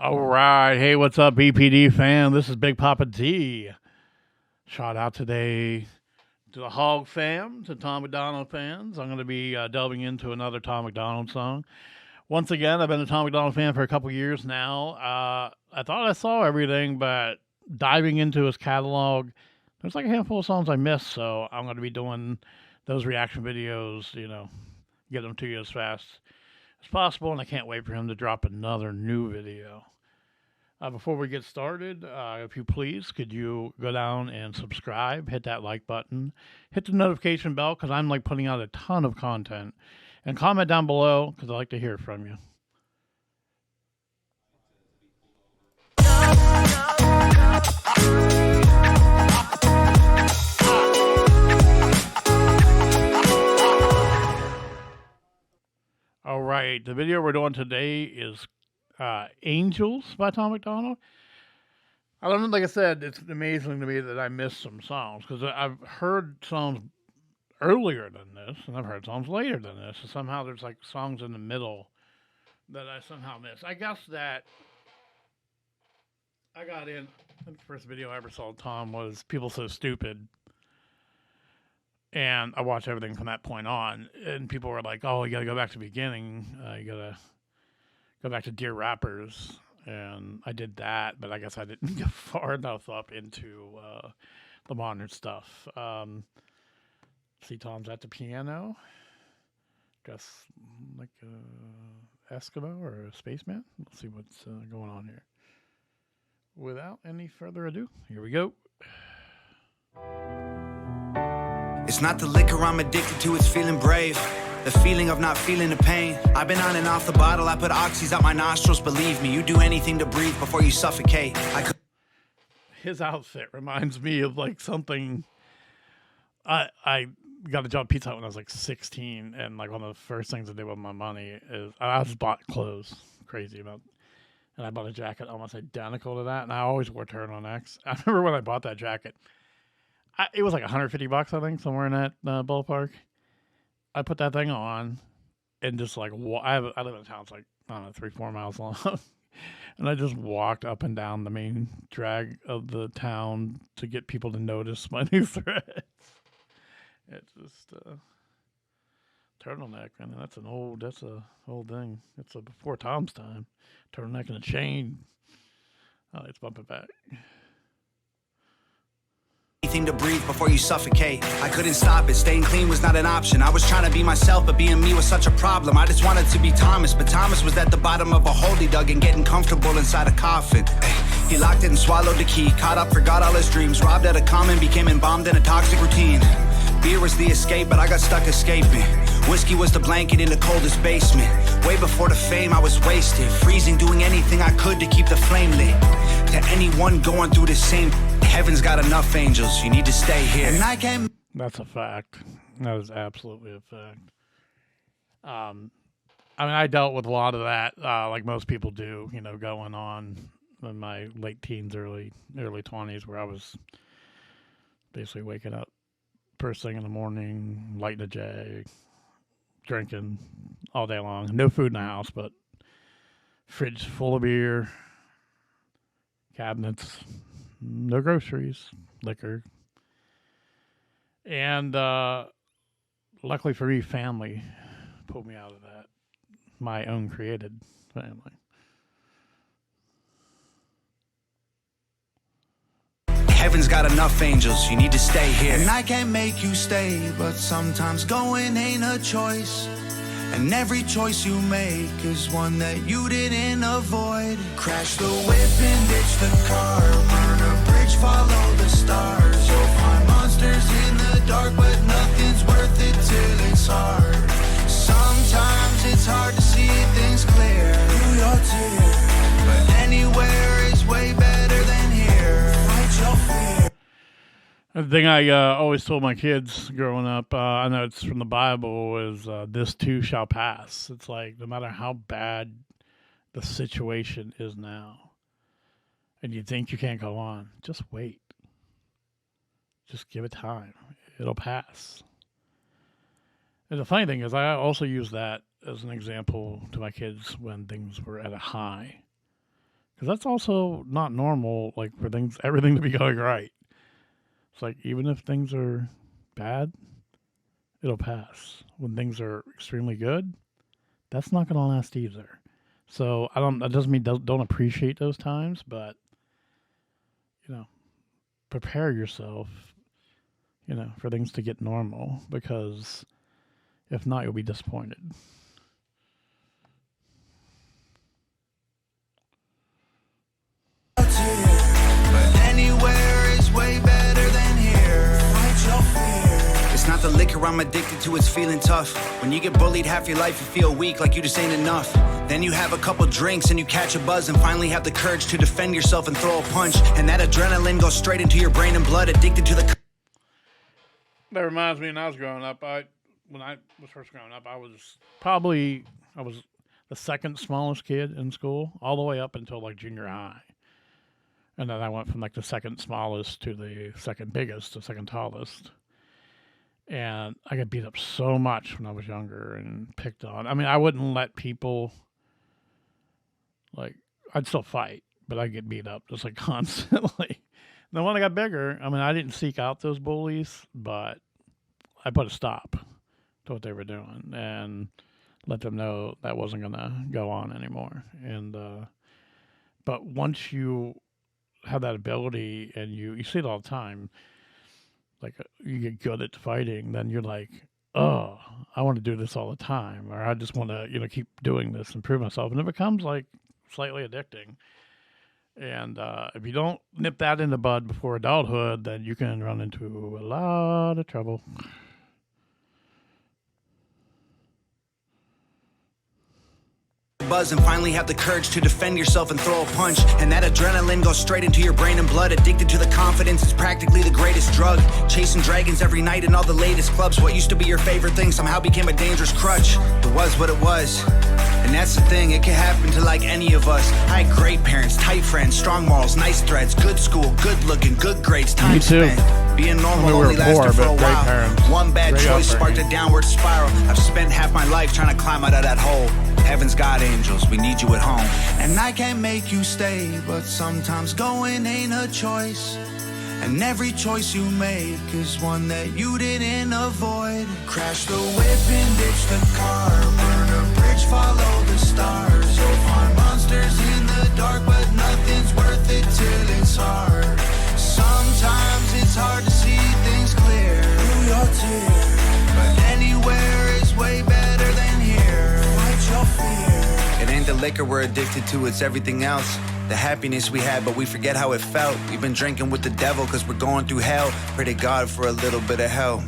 All right. Hey, what's up, BPD fan? This is Big Papa D. Shout out today to the Hog fam, to Tom Macdonald fans. I'm going to be delving into another Tom Macdonald song. Once again, I've been a Tom Macdonald fan for a couple years now. I thought I saw everything, but diving into his catalog, there's like a handful of songs I missed, so I'm going to be doing those reaction videos, get them to you as fast as possible, and I can't wait for him to drop another new video. Before we get started, if you please, could you go down and subscribe, hit that like button, hit the notification bell because I'm like putting out a ton of content, and comment down below because I like to hear from you. All right, the video we're doing today is Angels by Tom Macdonald. I don't know, like I said, it's amazing to me that I missed some songs because I've heard songs earlier than this and I've heard songs later than this. And somehow there's like songs in the middle that I somehow missed. I guess that I got in, I think the first video I ever saw of Tom was People So Stupid. And I watched everything from that point on. And people were like, oh, you got to go back to the beginning. You got to go back to Dear Rappers, and I did that, but I guess I didn't get far enough up into the modern stuff. See, Tom's at the piano, guess like a Eskimo or a spaceman. Let's see what's going on here. Without any further ado, here we go. It's not the liquor I'm addicted to, it's feeling brave. The feeling of not feeling the pain. I've been on and off the bottle, I put oxys out my nostrils. Believe me, you do anything to breathe before you suffocate. His outfit reminds me of like something. I got a job at Pizza Hut when I was like 16, and like one of the first things I did with my money is I just bought clothes. Crazy about. And I bought a jacket almost identical to that, and I always wore turtlenecks. I remember when I bought that jacket, it was like $150, I think, somewhere in that ballpark. I put that thing on and just like, I live in a town, it's like, I don't know, 3-4 miles long. And I just walked up and down the main drag of the town to get people to notice my new threads. It's just turtleneck, man. That's a old thing. It's before Tom's time. Turtleneck and a chain. Oh, let's bump it back. Anything to breathe before you suffocate. I couldn't stop it, staying clean was not an option. I was trying to be myself, but being me was such a problem. I just wanted to be Thomas, but Thomas was at the bottom of a hole he dug and getting comfortable inside a coffin. He locked it and swallowed the key, caught up, forgot all his dreams, robbed at a common, became embalmed in a toxic routine. Beer was the escape, but I got stuck escaping. Whiskey was the blanket in the coldest basement. Way before the fame, I was wasted, freezing, doing anything I could to keep the flame lit. To anyone going through the same, heaven's got enough angels, you need to stay here. And I can't. That's a fact. That is absolutely a fact. I mean, I dealt with a lot of that, like most people do, going on in my late teens, early 20s, where I was basically waking up first thing in the morning, lighting a J, drinking all day long. No food in the house, but fridge full of beer, cabinets, no groceries, liquor. And luckily for me, family pulled me out of that. My own created family. Heaven's got enough angels, you need to stay here. And I can't make you stay, but sometimes going ain't a choice. And every choice you make is one that you didn't avoid. Crash the whip and ditch the car, burn a bridge, follow the stars. You'll find monsters in the dark, but nothing's worth it till it's hard. Sometimes it's hard to see things clear through your tears, but anywhere is way better than here. Fight your fear. The thing I always told my kids growing up, I know it's from the Bible, is this too shall pass. It's like no matter how bad the situation is now, and you think you can't go on, just wait. Just give it time. It'll pass. And the funny thing is, I also use that as an example to my kids when things were at a high. because that's also not normal. Like for everything to be going right. It's like even if things are bad, it'll pass. When things are extremely good, that's not going to last either. So I don't. That doesn't mean don't appreciate those times, but you know, prepare yourself. You know, for things to get normal, because if not, you'll be disappointed. But anywhere is way better than here. Fight your fear. It's not the liquor I'm addicted to, it's feeling tough. When you get bullied half your life, you feel weak, like you just ain't enough. Then you have a couple drinks and you catch a buzz and finally have the courage to defend yourself and throw a punch. And that adrenaline goes straight into your brain and blood, addicted to the... That reminds me when I was growing up, when I was first growing up, I was the second smallest kid in school, all the way up until like junior high. And then I went from like the second smallest to the second biggest to second tallest. And I got beat up so much when I was younger and picked on. I mean, I wouldn't let people, like, I'd still fight, but I'd get beat up just like constantly. Then when I got bigger, I mean, I didn't seek out those bullies, but I put a stop to what they were doing and let them know that wasn't going to go on anymore. And but once you have that ability and you see it all the time, like you get good at fighting, then you're like, oh, I want to do this all the time, or I just want to keep doing this and prove myself, and it becomes like slightly addicting. And if you don't nip that in the bud before adulthood, then you can run into a lot of trouble. Buzz and finally have the courage to defend yourself and throw a punch. And that adrenaline goes straight into your brain and blood, addicted to the confidence, it's practically the greatest drug. Chasing dragons every night in all the latest clubs. What used to be your favorite thing somehow became a dangerous crutch. It was what it was. And that's the thing, it can happen to like any of us. I had great parents, tight friends, strong morals, nice threads, good school, good looking, good grades, time spent. Being normal only lasted for a while. Parents. One bad choice sparked a downward spiral. I've spent half my life trying to climb out of that hole. Heaven's got angels, we need you at home. And I can't make you stay, but sometimes going ain't a choice. And every choice you make is one that you didn't avoid. Crash the whip and ditch the car, burn a bridge, follow the stars. You'll find monsters in the dark, but nothing's worth it till it's hard. Sometimes it's hard to see things clear through your tears, but anywhere is way better than here. Fight your fear. It ain't the liquor we're addicted to, it's everything else. The happiness we had, but we forget how it felt. We've been drinking with the devil cause we're going through hell. Pray to God for a little bit of help.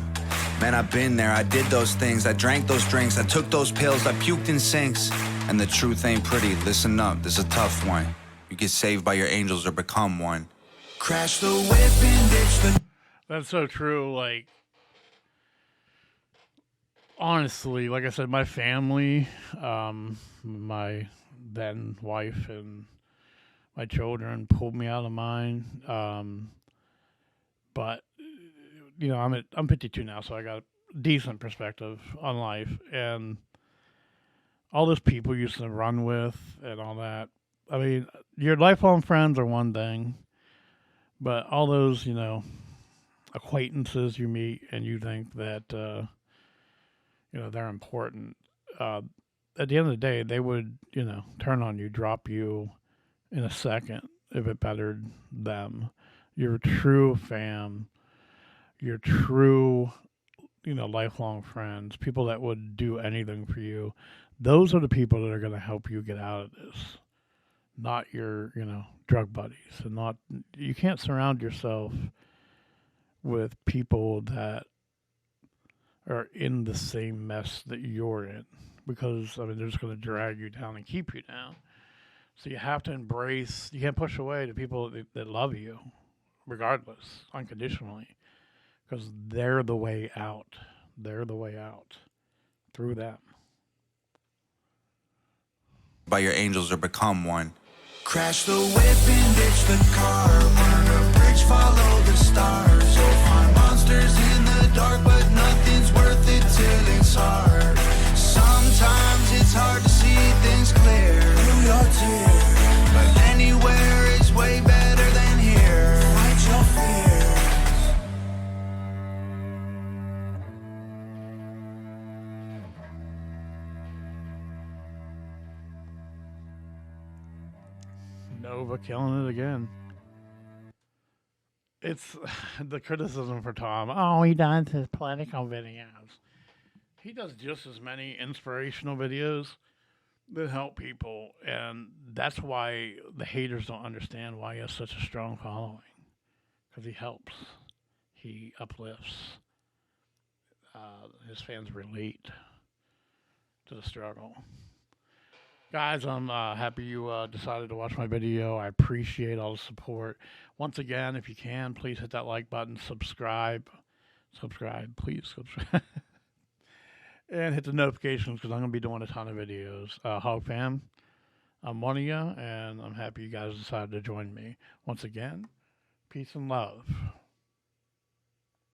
Man, I've been there, I did those things, I drank those drinks, I took those pills, I puked in sinks. And the truth ain't pretty, listen up, this is a tough one. You get saved by your angels or become one. Crash the whip and ditch the... That's so true. Like, honestly, like I said, my family, my then wife and my children pulled me out of mine. But I'm 52 now, so I got a decent perspective on life, and all those people you used to run with and all that. I mean, your lifelong friends are one thing, but all those, acquaintances you meet and you think that, they're important. At the end of the day, they would, turn on you, drop you in a second if it bettered them. Your true fam, your true, lifelong friends, people that would do anything for you. Those are the people that are going to help you get out of this. Not your, drug buddies. And you can't surround yourself with people that are in the same mess that you're in, because they're just going to drag you down and keep you down. So you have to embrace, you can't push away the people that love you, regardless, unconditionally, because they're the way out. They're the way out through them. By your angels or become one. Crash the whip and ditch the car, burn a bridge, follow the stars. You'll find monsters in the dark, but nothing's worth it till it's hard. Sometimes it's hard to see things clear through your tears, but anyway Nova killing it again. It's the criticism for Tom. Oh, he does his political videos. He does just as many inspirational videos that help people, and that's why the haters don't understand why he has such a strong following. Because he helps, he uplifts. His fans relate to the struggle. Guys, I'm happy you decided to watch my video. I appreciate all the support. Once again, if you can, please hit that like button, subscribe. Subscribe, please subscribe. And hit the notifications because I'm going to be doing a ton of videos. Hog Fam, I'm one of you, and I'm happy you guys decided to join me. Once again, peace and love.